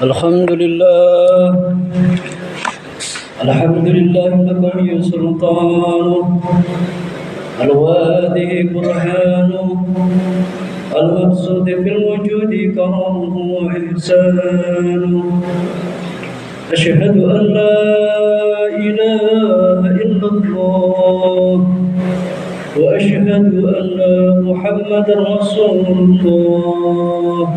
الحمد لله الحمد لله القوي سلطانه الواضح برهانه المقصود في الوجود كرمه وإحسانه أشهد أن لا إله إلا الله وأشهد أن محمدا رسول الله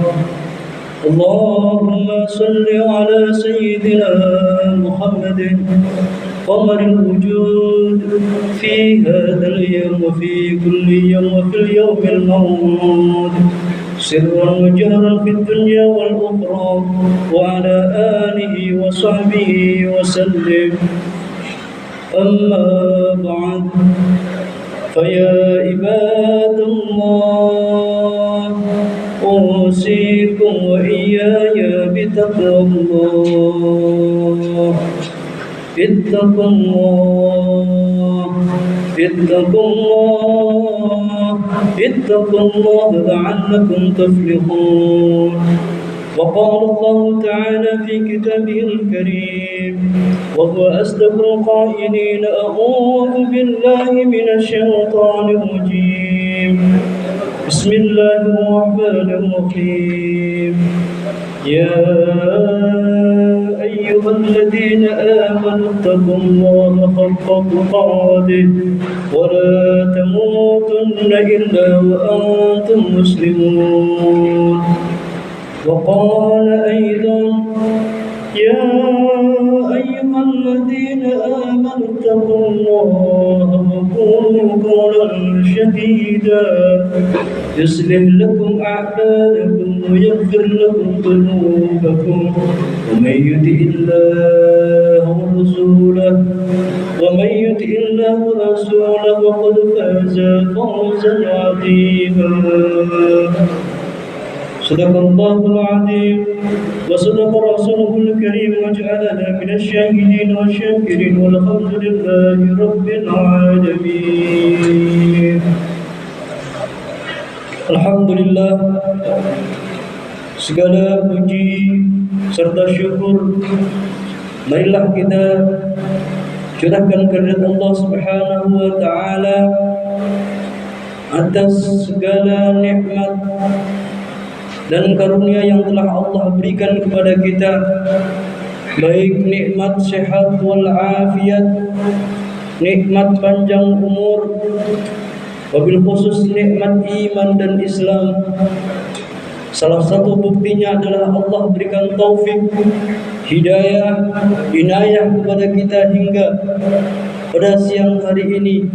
اللهم صل على سيدنا محمد قمر الوجود في هذا اليوم وفي كل يوم وفي اليوم الموعود سرا وجهرا في الدنيا والأخرى وعلى آله وصحبه وسلم أما بعد فيا عباد الله أوصيكم وإياي بتقوى الله اتقوا الله اتقوا الله اتقوا الله لعلكم تفلحون وقال الله تعالى في كتابه الكريم وهو أصدق القائلين أعوذ بالله من الشيطان الرجيم بسم الله الرحمن الرحيم يا أيها الذين آمنوا اتقوا الله حق تقاته ولا تموتن إلا وأنتم مسلمون وقال أيضا يا أيها الذين آمنوا اتقوا الله وقولوا قولا سديدا يصلح لكم أعمالكم ويغفر لكم ذنوبكم ومن يطع الله ورسوله فقد فاز فوزا عظيما صدق الله العظيم وصدق رسوله الكريم وجعلنا من الشاهدين والشاكرين والحمد لله رب العالمين. Alhamdulillah, segala puji serta syukur marilah kita curahkan kehadirat Allah Subhanahu wa taala atas segala nikmat dan karunia yang telah Allah berikan kepada kita, baik nikmat sehat wal afiat, nikmat panjang umur, wabil khusus nikmat iman dan Islam. Salah satu buktinya adalah Allah berikan taufik, hidayah, inayah kepada kita hingga pada siang hari ini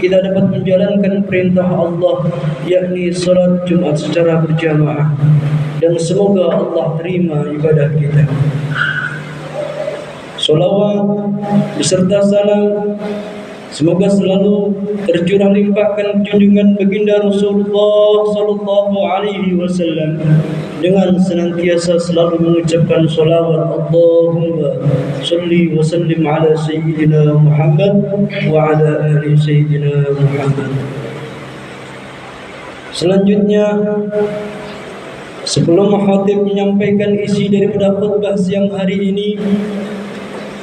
kita dapat menjalankan perintah Allah, yakni salat Jumat secara berjamaah, dan semoga Allah terima ibadah kita. Salawat beserta salam semoga selalu tercurah limpahkan junjungan baginda Rasulullah sallallahu alaihi wasallam dengan senantiasa selalu mengucapkan salawat Allahumma salli wa sallim ala sayyidina Muhammad wa ala ali sayyidina Muhammad. Selanjutnya, sebelum khatib menyampaikan isi daripada khutbah siang hari ini,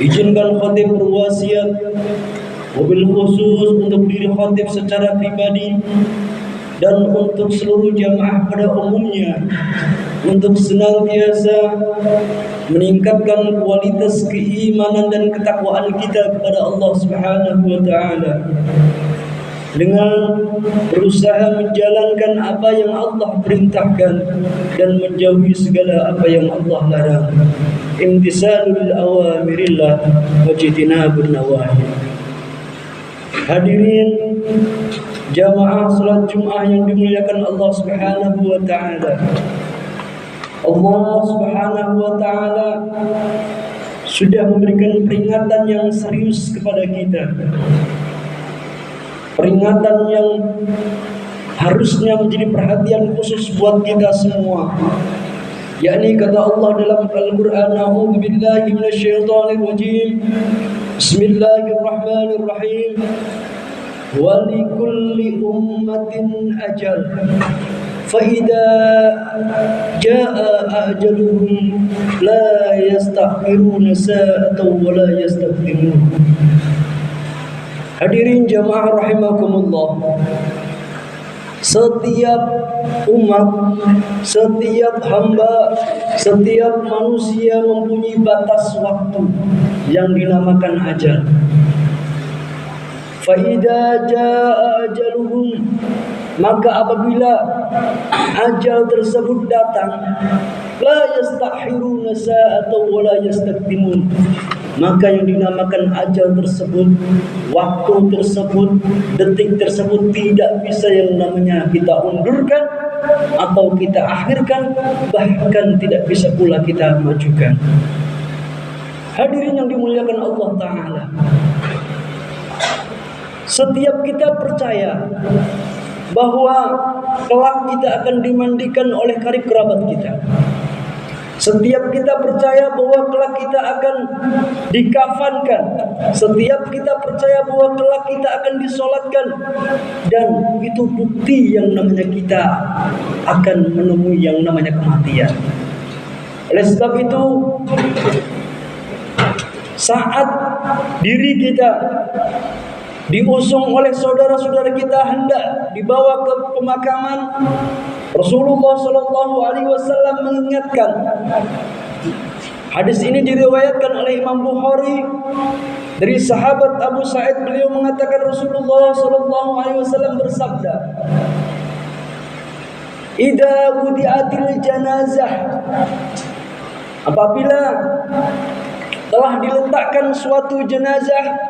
izinkan khatib berwasiat wabil khusus untuk diri khatib secara pribadi dan untuk seluruh jamaah pada umumnya untuk senantiasa meningkatkan kualitas keimanan dan ketakwaan kita kepada Allah Subhanahu wa taala dengan berusaha menjalankan apa yang Allah perintahkan dan menjauhi segala apa yang Allah larang. Imtisalul awamirillah wa jitinabun nawahi. Hadirin jamaah salat Jumat yang dimuliakan Allah Subhanahu wa taala. Allah Subhanahu wa taala sudah memberikan peringatan yang serius kepada kita. Peringatan yang harusnya menjadi perhatian khusus buat kita semua. Yakni kata Allah dalam Al-Qur'an, A'udzu billahi minasyaitonir rajim. Bismillahirrahmanirrahim. Wa likulli ummatin ajal. فإذا جاء ajaluhum la yastakhiruna sa'atan wa la yastaqdimun. Hadirin jamaah rahimakumullah, setiap umat, setiap hamba, setiap manusia mempunyai batas waktu yang dinamakan ajal. Fa idza jaa ajaluhum, maka apabila ajal tersebut datang, la yastakhiruna sa'atan wa la yastaqdimun, maka yang dinamakan ajal tersebut, waktu tersebut, detik tersebut tidak bisa yang namanya kita undurkan atau kita akhirkan, bahkan tidak bisa pula kita majukan. Hadirin yang dimuliakan Allah Ta'ala, setiap kita percaya bahwa kelak kita akan dimandikan oleh karib kerabat kita. Setiap kita percaya bahwa kelak kita akan dikafankan. Setiap kita percaya bahwa kelak kita akan disolatkan. Dan itu bukti yang namanya kita akan menemui yang namanya kematian. Oleh sebab itu, saat diri kita diusung oleh saudara-saudara kita hendak dibawa ke pemakaman, Rasulullah Shallallahu Alaihi Wasallam mengingatkan. Hadis ini diriwayatkan oleh Imam Bukhari dari sahabat Abu Sa'id. Beliau mengatakan Rasulullah Shallallahu Alaihi Wasallam bersabda, "Idza wudi'atil janazah," apabila telah diletakkan suatu jenazah,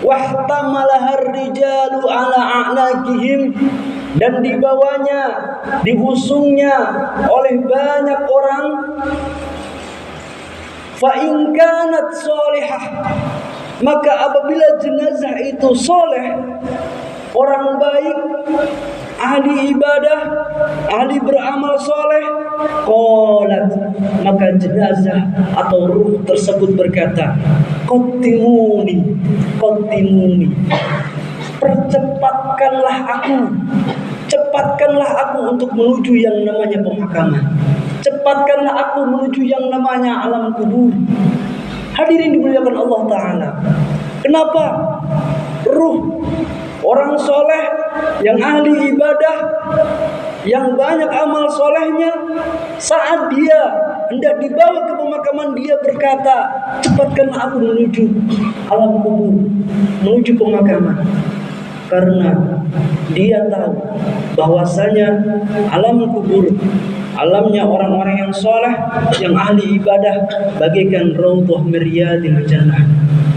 wahtamalahar rijalu ala a'naqihim, dan dibawanya, diusungnya oleh banyak orang, fa in kanat sholihah, maka apabila jenazah itu soleh, orang baik, ahli ibadah, ahli beramal soleh, qalat, maka jenazah atau ruh tersebut berkata, qadimuni, qadimuni, percepatkanlah aku, cepatkanlah aku untuk menuju yang namanya pemakaman, cepatkanlah aku menuju yang namanya alam kubur. Hadirin dimuliakan Allah Ta'ala, kenapa ruh orang soleh yang ahli ibadah, yang banyak amal solehnya, saat dia hendak dibawa ke pemakaman, dia berkata, cepatkanlah aku menuju alam kubur, menuju pemakaman. Karena dia tahu bahwasanya alam kubur, alamnya orang-orang yang soleh, yang ahli ibadah, bagaikan raudhah min riyadil jannah,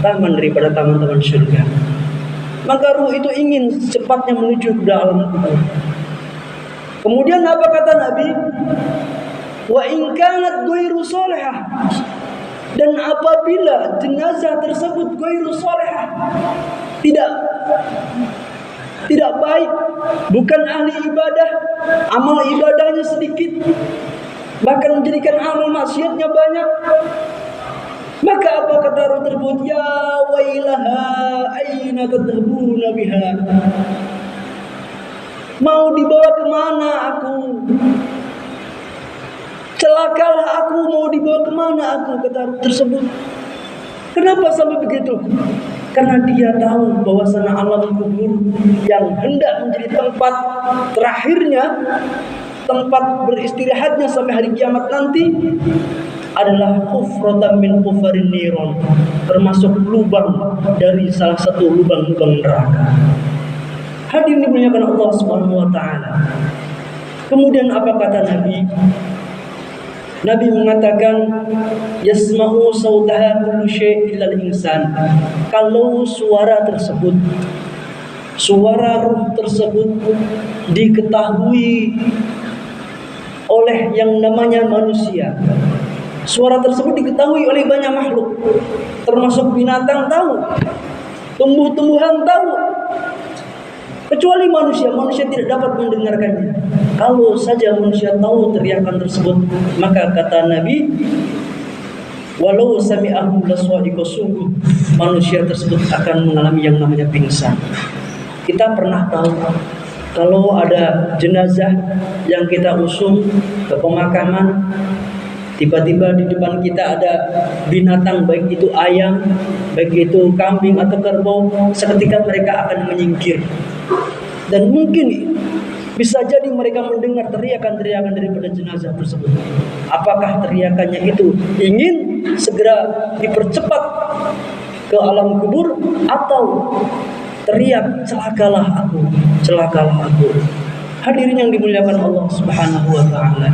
taman daripada taman-taman surga. Maka ruh itu ingin cepatnya menuju ke alam kubur. Kemudian apa kata Nabi? Wa in kanat ghairu sholihah, dan apabila jenazah tersebut ghairu sholihah, tidak baik, bukan ahli ibadah, amal ibadahnya sedikit, bahkan menjadikan amal maksiatnya banyak, maka apa kata roh tersebut? Ya wailaha aina tadhhabuna biha, mau dibawa kemana aku? Celakalah aku, mau dibawa kemana aku? Kata roh tersebut. Kenapa sampai begitu? Karena dia tahu bahwasanya alam kubur yang hendak menjadi tempat terakhirnya, tempat beristirahatnya sampai hari kiamat nanti, adalah hufratan min hufarin niron, termasuk lubang dari salah satu lubang-lubang neraka. Hadirin dimuliakan Allah Subhanahu wa taala. Kemudian apa kata Nabi? Nabi mengatakan, yasma'u sautaha kullu syai' illal insan. Kalau suara tersebut, suara ruh tersebut diketahui oleh yang namanya manusia, suara tersebut diketahui oleh banyak makhluk, termasuk binatang tahu, tumbuh-tumbuhan tahu, kecuali manusia. Manusia tidak dapat mendengarkannya. Kalau saja manusia tahu teriakan tersebut, maka kata Nabi, walau sami'ahu laswa'iqa, sungguh manusia tersebut akan mengalami yang namanya pingsan. Kita pernah tahu Kalau ada jenazah yang kita usung ke pemakaman, tiba-tiba di depan kita ada binatang, baik itu ayam, baik itu kambing atau kerbau, seketika mereka akan menyingkir. Dan mungkin bisa jadi mereka mendengar teriakan-teriakan daripada jenazah tersebut. Apakah teriakannya itu ingin segera dipercepat ke alam kubur, atau teriak celakalah aku, celakalah aku? Hadirin yang dimuliakan Allah Subhanahu wa taala.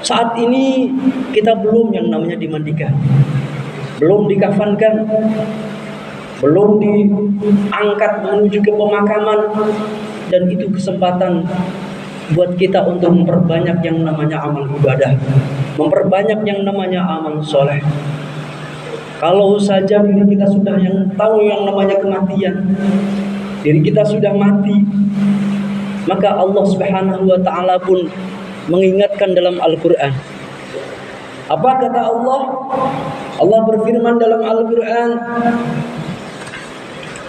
Saat ini kita belum yang namanya dimandikan, belum dikafankan, belum diangkat menuju ke pemakaman, dan itu kesempatan buat kita untuk memperbanyak yang namanya amal ibadah, memperbanyak yang namanya amal soleh. Kalau saja diri kita sudah yang tahu yang namanya kematian, diri kita sudah mati, maka Allah Subhanahu wa taala pun mengingatkan dalam Al-Quran. Apa kata Allah? Allah berfirman dalam Al-Quran,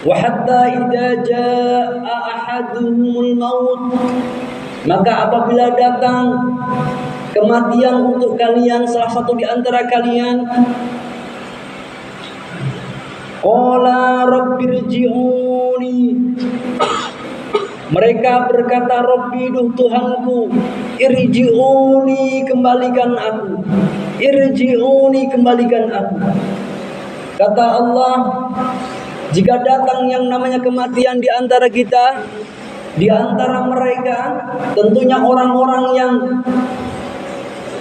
wa hatta idza jaa ahaduhumul maut, maka apabila datang kematian untuk kalian, salah satu di antara kalian, qala rabbirji'uni, mereka berkata, Rabbi, duh Tuhanku, irji'uni, kembalikan aku, irji'uni, kembalikan aku. Kata Allah, jika datang yang namanya kematian di antara kita, di antara mereka, tentunya orang-orang yang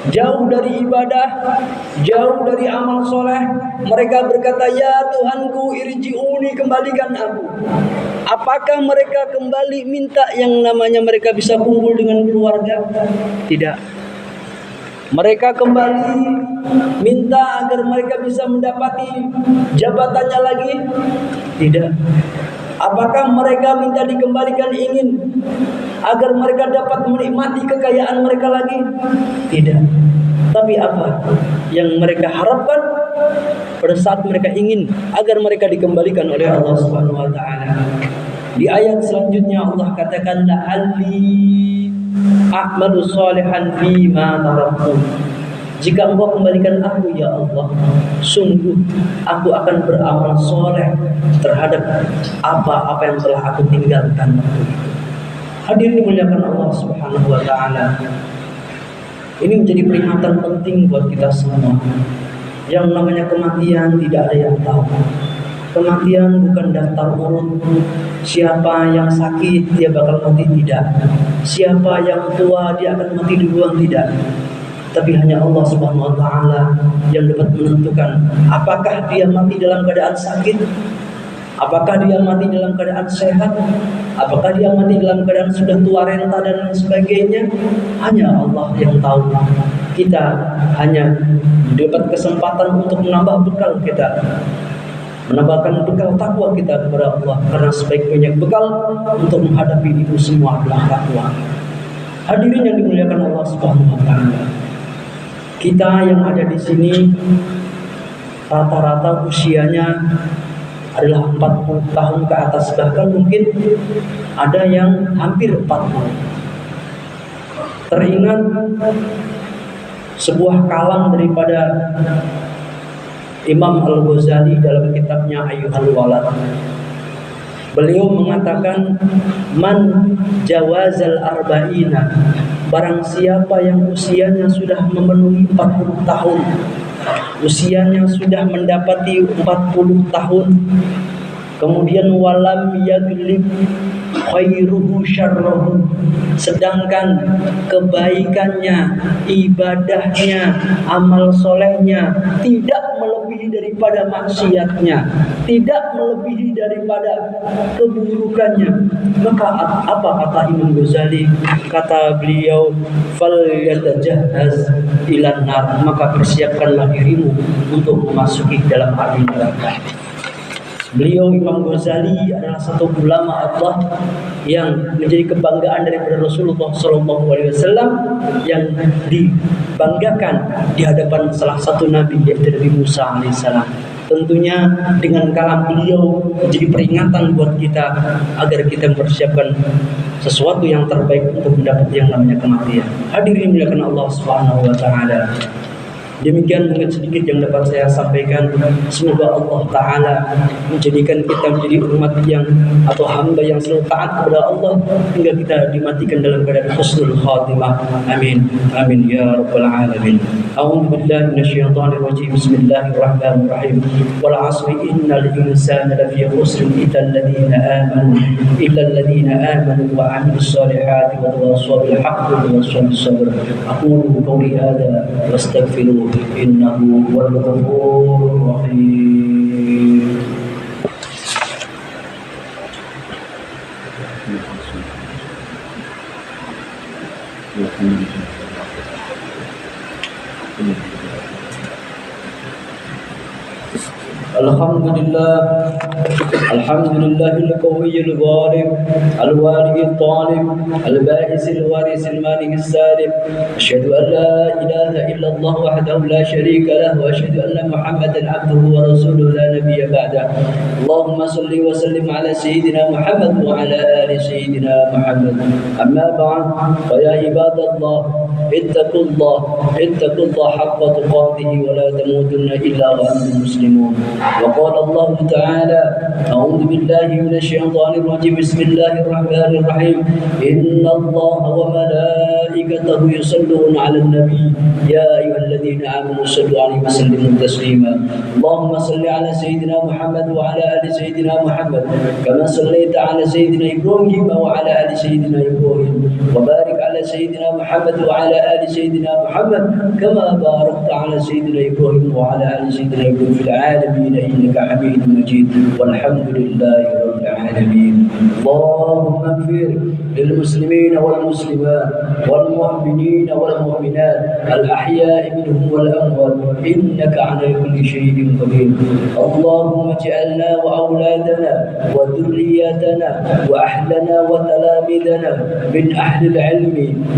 jauh dari ibadah, jauh dari amal soleh, mereka berkata, ya Tuhanku, irji'uni, kembalikan aku. Apakah mereka kembali minta yang namanya mereka bisa kumpul dengan keluarga? Tidak. Mereka kembali minta agar mereka bisa mendapati jabatannya lagi? Tidak. Apakah mereka minta dikembalikan ingin agar mereka dapat menikmati kekayaan mereka lagi? Tidak. Tapi apa yang mereka harapkan pada saat mereka ingin agar mereka dikembalikan oleh Allah Subhanahu wa taala? Di ayat selanjutnya Allah katakan, la'alli a'malu shalihan fi ma taraktu. Jika Engkau kembalikan aku ya Allah, sungguh aku akan beramal soleh terhadap apa-apa yang telah aku tinggalkan waktu itu. Hadirin dimuliakan Allah Subhanahu wa taala. Ini menjadi peringatan penting buat kita semua. Yang namanya kematian tidak ada yang tahu. Kematian bukan daftar urut. Siapa yang sakit dia bakal mati, tidak. Siapa yang tua dia akan mati duluan, tidak. Tapi hanya Allah Subhanahu wa taala yang dapat menentukan apakah dia mati dalam keadaan sakit, apakah dia mati dalam keadaan sehat, apakah dia mati dalam keadaan sudah tua renta dan sebagainya. Hanya Allah yang tahu. Kita hanya dapat kesempatan untuk menambah bekal kita, menambahkan bekal takwa kita kepada Allah, karena sebaik-baiknya bekal untuk menghadapi itu semua adalah takwa. Hadirin yang dimuliakan Allah Subhanahu wa taala. Kita yang ada di sini rata-rata usianya adalah 40 tahun ke atas, bahkan mungkin ada yang hampir 40. Teringat sebuah kalam daripada Imam Al-Ghazali dalam kitabnya Ayyuhal Walad. Beliau mengatakan, man jawazal arba'ina, barang siapa yang usianya sudah memenuhi 40 tahun, usianya sudah mendapati 40 tahun, kemudian walam yaglib khairuhu syarruhu, sedangkan kebaikannya, ibadahnya, amal solehnya tidak melebihi daripada maksiatnya, tidak melebihi daripada keburukannya, maka apa kata Imam Ghazali? Kata beliau, fal yatajahhaz ilan nar, maka persiapkanlah dirimu untuk memasuki dalam api neraka. Beliau Imam Ghazali adalah satu ulama Allah yang menjadi kebanggaan daripada Rasulullah SAW, yang dibanggakan di hadapan salah satu nabi, yaitu Nabi Musa alaihissalam. Tentunya dengan kalam beliau menjadi peringatan buat kita agar kita mempersiapkan sesuatu yang terbaik untuk mendapat yang namanya kematian. Hadirin dimuliakan Allah Subhanahu wa taala. Demikian mungkin sedikit yang dapat saya sampaikan. Semoga Allah Ta'ala menjadikan kita menjadi umat yang atau hamba yang selalu taat kepada Allah hingga kita dimatikan dalam keadaan husnul khatimah. Amin. Amin ya rabbal alamin. A'udzu billahi minasyaitonir rajim. Bismillahirrahmanirrahim. Wal 'asri innal insana lafi khusrin illa alladhina amanu wa 'amilus solihati wa tawassaw bil haqqi wa tawassaw bis sabr. Aqulu qawli hadha wastaghfiruh innahu huwal ghafurur rahim. Alhamdulillahil qawiyyil ghalib al-waliyil talib al-ba'isil warisil malikis salim. Asyhadu an la ilaha illallah wahdahu la syarika lahu wa asyhadu anna Muhammadan abduhu wa rasuluhu la nabiyya ba'dah. Allahumma shalli wa sallim ala sayyidina Muhammad wa ala ali sayyidina Muhammad. Amma ba'd, fa ya ibadallah ittaqullah haqqa tuqatih wa la tamutunna illa wa antum muslimun. وقال الله تعالى أعوذ بالله من الشيطان الرجيم بسم الله الرحمن الرحيم إن الله وملائكته يصلون على النبي يا أيها الذين آمنوا صلوا عليه وسلموا تسليما اللهم صل على سيدنا محمد وعلى آل سيدنا محمد كما صليت على سيدنا إبراهيم وعلى آل سيدنا إبراهيم وبارك على سيدنا محمد وعلى آل سيدنا محمد كما باركت على سيدنا إبراهيم وعلى آل سيدنا إبراهيم في العالمين إنك حميد مجيد والحمد لله رب العالمين. اللهم اغفر للمسلمين والمسلمات والمؤمنين والمؤمنات الأحياء منهم والأموات إنك على كل شيء قدير. اللهم اجعلنا وأولادنا وذرياتنا وأهلنا وتلاميذنا من أهل العلم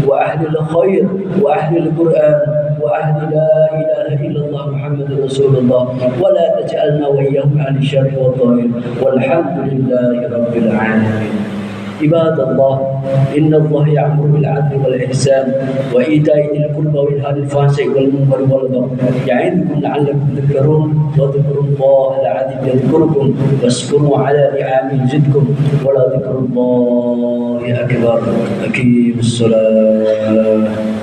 وأهل الخير وأهل القرآن وأهل لا إله إلا الله محمد رسول الله ولا تجعلنا وإياهم عن الشر والضرر والحمد لله رب العالمين. عباد الله إن الله يأمر بالعدل والإحسان وإيتاء ذي القربى وينهى عن الفحشاء والمنكر والبغي يعظكم لعلكم تذكرون واذكروا الله العظيم يذكركم واشكروا على نعمه يزدكم ولذكر الله أكبر. أقيموا الصلاة.